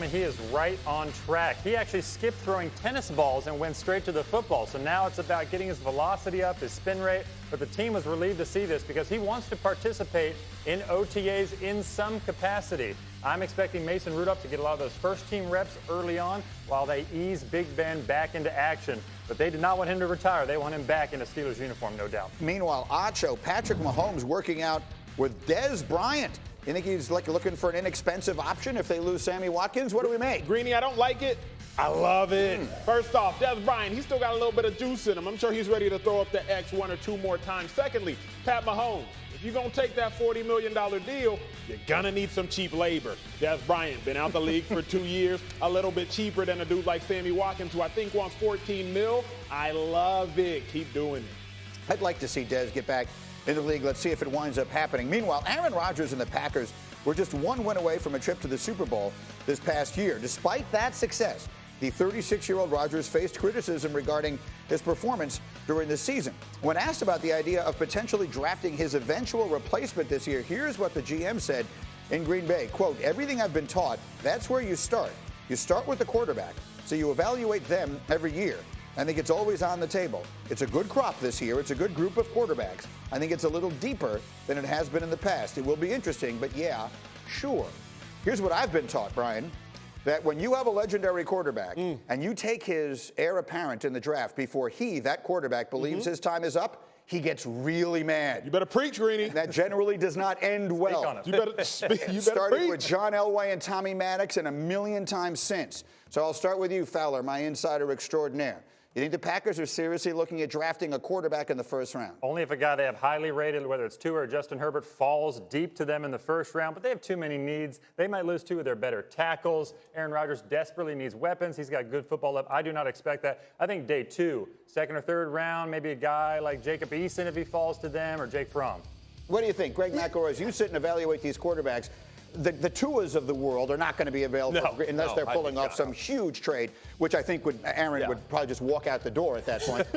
He is right on track. He actually skipped throwing tennis balls and went straight to the football. So now it's about getting his velocity up, his spin rate. But the team was relieved to see this because he wants to participate in OTAs in some capacity. I'm expecting Mason Rudolph to get a lot of those first-team reps early on while they ease Big Ben back into action. But they did not want him to retire. They want him back in a Steelers uniform, no doubt. Meanwhile, Acho, Patrick Mahomes working out with Dez Bryant. You think he's looking for an inexpensive option if they lose Sammy Watkins? What do we make? Greeny, I don't like it. I love it. First off, Dez Bryant, he's still got a little bit of juice in him. I'm sure he's ready to throw up the X one or two more times. Secondly, Pat Mahomes, if you're going to take that $40 million deal, you're going to need some cheap labor. Dez Bryant, been out the league for 2 years, a little bit cheaper than a dude like Sammy Watkins, who I think wants $14 million. I love it. Keep doing it. I'd like to see Dez get back in the league. Let's see if it winds up happening. Meanwhile, Aaron Rodgers and the Packers were just one win away from a trip to the Super Bowl this past year. Despite that success, the 36-year-old Rodgers faced criticism regarding his performance during the season. When asked about the idea of potentially drafting his eventual replacement this year, here's what the GM said in Green Bay. Quote, "Everything I've been taught, that's where you start. You start with the quarterback, so you evaluate them every year. I think it's always on the table. It's a good crop this year. It's a good group of quarterbacks. I think it's a little deeper than it has been in the past. It will be interesting, but yeah, sure." Here's what I've been taught, Brian, that when you have a legendary quarterback and you take his heir apparent in the draft before that quarterback, believes his time is up, he gets really mad. You better preach, Greeny. That generally does not end well. You better speak. Started with John Elway and Tommy Maddox and a million times since. So I'll start with you, Fowler, my insider extraordinaire. You think the Packers are seriously looking at drafting a quarterback in the first round? Only if a guy they have highly rated, whether it's Tua or Justin Herbert, falls deep to them in the first round. But they have too many needs. They might lose two of their better tackles. Aaron Rodgers desperately needs weapons. He's got good football left. I do not expect that. I think day two, second or third round, maybe a guy like Jacob Eason if he falls to them, or Jake Fromm. What do you think? Greg McElroy, as you sit and evaluate these quarterbacks, the Tuas of the world are not going to be available unless they're pulling off some huge trade, which I think Aaron would probably just walk out the door at that point.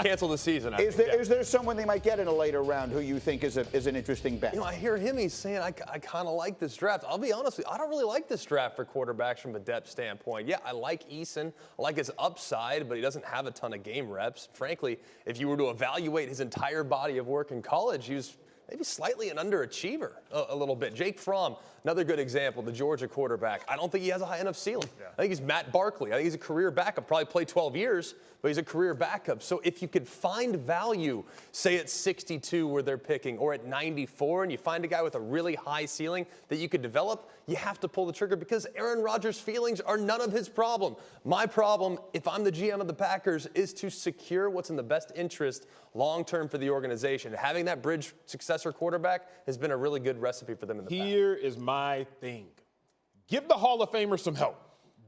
Cancel the season. Is there someone they might get in a later round who you think is an interesting bet? You know, I hear him. He's saying, I kind of like this draft. I'll be honest with you, I don't really like this draft for quarterbacks from a depth standpoint. Yeah, I like Eason. I like his upside, but he doesn't have a ton of game reps. Frankly, if you were to evaluate his entire body of work in college, he was maybe slightly an underachiever a little bit. Jake Fromm, another good example, the Georgia quarterback. I don't think he has a high enough ceiling. I think he's Matt Barkley. I think he's a career backup. Probably played 12 years, but he's a career backup. So if you could find value, say at 62 where they're picking, or at 94, and you find a guy with a really high ceiling that you could develop, you have to pull the trigger because Aaron Rodgers' feelings are none of his problem. My problem, if I'm the GM of the Packers, is to secure what's in the best interest long-term for the organization. Having that bridge successor quarterback has been a really good recipe for them in the past. Here is my thing. Give the Hall of Famer some help.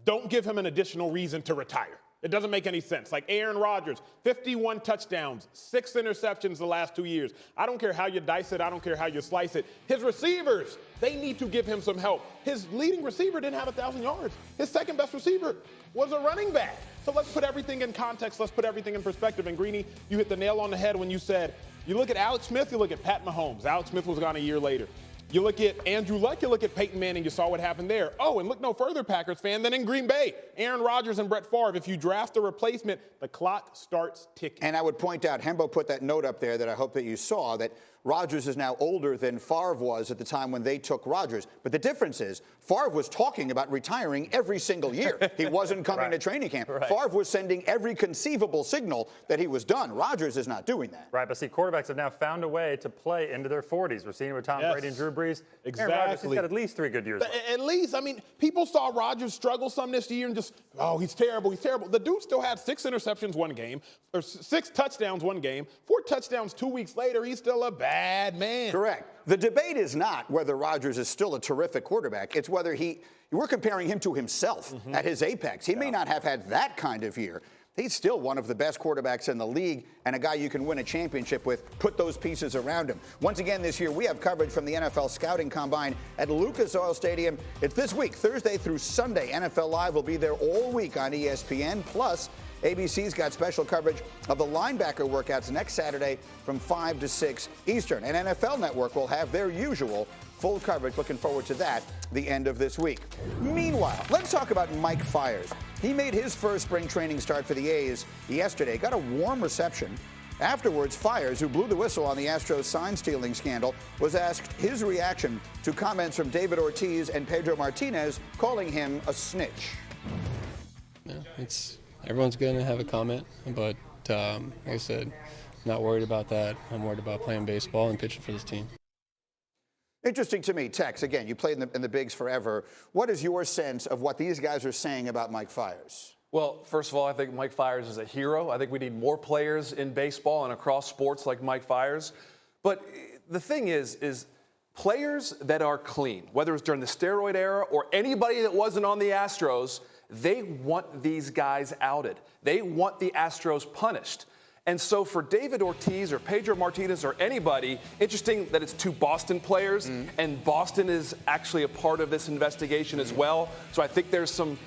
Don't give him an additional reason to retire. It doesn't make any sense. Like Aaron Rodgers, 51 touchdowns, 6 interceptions the last 2 years. I don't care how you dice it. I don't care how you slice it. His receivers, they need to give him some help. His leading receiver didn't have 1,000 yards. His second best receiver was a running back. So let's put everything in context. Let's put everything in perspective. And Greeny, you hit the nail on the head when you said, you look at Alex Smith, you look at Pat Mahomes. Alex Smith was gone a year later. You look at Andrew Luck, you look at Peyton Manning, you saw what happened there. Oh, and look no further, Packers fan, than in Green Bay. Aaron Rodgers and Brett Favre. If you draft a replacement, the clock starts ticking. And I would point out, Hembo put that note up there that I hope that you saw, that Rodgers is now older than Favre was at the time when they took Rodgers. But the difference is, Favre was talking about retiring every single year. He wasn't coming to training camp. Favre was sending every conceivable signal that he was done. Rodgers is not doing that. Right, but see, quarterbacks have now found a way to play into their 40s. We're seeing it with Tom Brady and Drew Brees. Exactly. Aaron Rodgers, he's got at least 3 good years left. At least, I mean, people saw Rodgers struggle some this year and just, oh, he's terrible, he's terrible. The dude still had 6 interceptions one game, or 6 touchdowns one game, 4 touchdowns 2 weeks later. He's still a bad man. Correct. The debate is not whether Rodgers is still a terrific quarterback. It's whether we're comparing him to himself at his apex. He may not have had that kind of year. He's still one of the best quarterbacks in the league and a guy you can win a championship with. Put those pieces around him. Once again this year, we have coverage from the NFL Scouting Combine at Lucas Oil Stadium. It's this week, Thursday through Sunday. NFL Live will be there all week on ESPN. Plus, ABC's got special coverage of the linebacker workouts next Saturday from 5 to 6 Eastern. And NFL Network will have their usual Full coverage. Looking forward to that the end of this week. Meanwhile, let's talk about Mike Fiers. He made his first spring training start for the A's yesterday. Got a warm reception. Afterwards, Fiers, who blew the whistle on the Astros sign-stealing scandal, was asked his reaction to comments from David Ortiz and Pedro Martinez calling him a snitch. Yeah, everyone's going to have a comment, but like I said, not worried about that. I'm worried about playing baseball and pitching for this team. Interesting to me, Tex, again, you played in the bigs forever. What is your sense of what these guys are saying about Mike Fiers? Well, first of all, I think Mike Fiers is a hero. I think we need more players in baseball and across sports like Mike Fiers. But the thing is players that are clean, whether it's during the steroid era or anybody that wasn't on the Astros, they want these guys outed. They want the Astros punished. And so for David Ortiz or Pedro Martinez or anybody, interesting that it's two Boston players, and Boston is actually a part of this investigation as well. So I think there's some,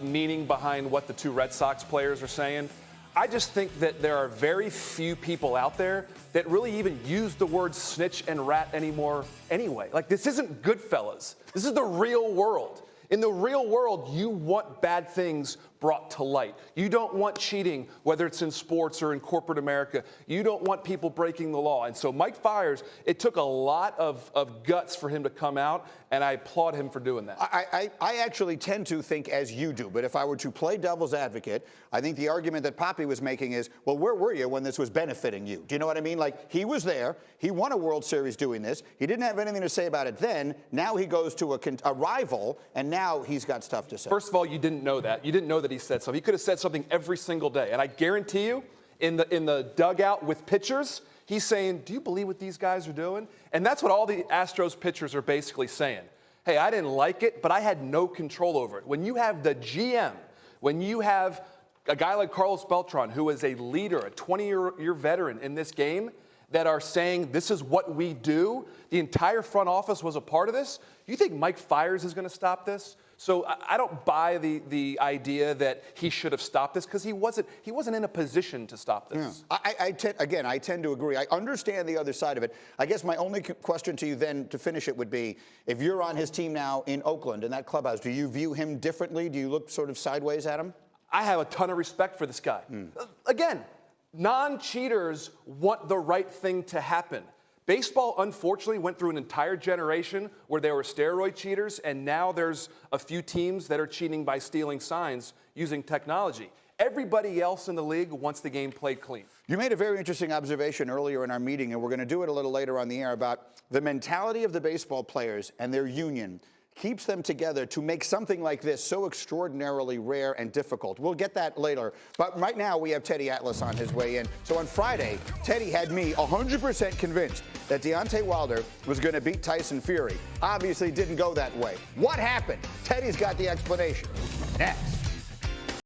meaning behind what the two Red Sox players are saying. I just think that there are very few people out there that really even use the word snitch and rat anymore anyway. Like, this isn't Goodfellas. This is the real world. In the real world, you want bad things brought to light. You don't want cheating, whether it's in sports or in corporate America. You don't want people breaking the law. And so Mike Fiers, it took a lot of guts for him to come out, and I applaud him for doing that. I actually tend to think as you do, but if I were to play devil's advocate, I think the argument that Poppy was making is, well, where were you when this was benefiting you? Do you know what I mean? Like, he was there. He won a World Series doing this. He didn't have anything to say about it then. Now he goes to a rival, and now he's got stuff to say. First of all, you didn't know that. You didn't know that he said something. He could have said something every single day. And I guarantee you, in the dugout with pitchers, he's saying, do you believe what these guys are doing? And that's what all the Astros pitchers are basically saying. Hey, I didn't like it, but I had no control over it. When you have the GM, when you have a guy like Carlos Beltran, who is a leader, a 20-year veteran in this game, that are saying this is what we do, the entire front office was a part of this, you think Mike Fiers is going to stop this? So I don't buy the idea that he should have stopped this, because he wasn't in a position to stop this. Yeah. I tend to agree. I understand the other side of it. I guess my only question to you then to finish it would be, if you're on his team now in Oakland, in that clubhouse, do you view him differently? Do you look sort of sideways at him? I have a ton of respect for this guy. Again, non-cheaters want the right thing to happen. Baseball, unfortunately, went through an entire generation where there were steroid cheaters, and now there's a few teams that are cheating by stealing signs using technology. Everybody else in the league wants the game played clean. You made a very interesting observation earlier in our meeting, and we're going to do it a little later on the air, about the mentality of the baseball players and their union keeps them together to make something like this so extraordinarily rare and difficult. We'll get that later. But right now, we have Teddy Atlas on his way in. So on Friday, Teddy had me 100% convinced that Deontay Wilder was going to beat Tyson Fury. Obviously, didn't go that way. What happened? Teddy's got the explanation. Next.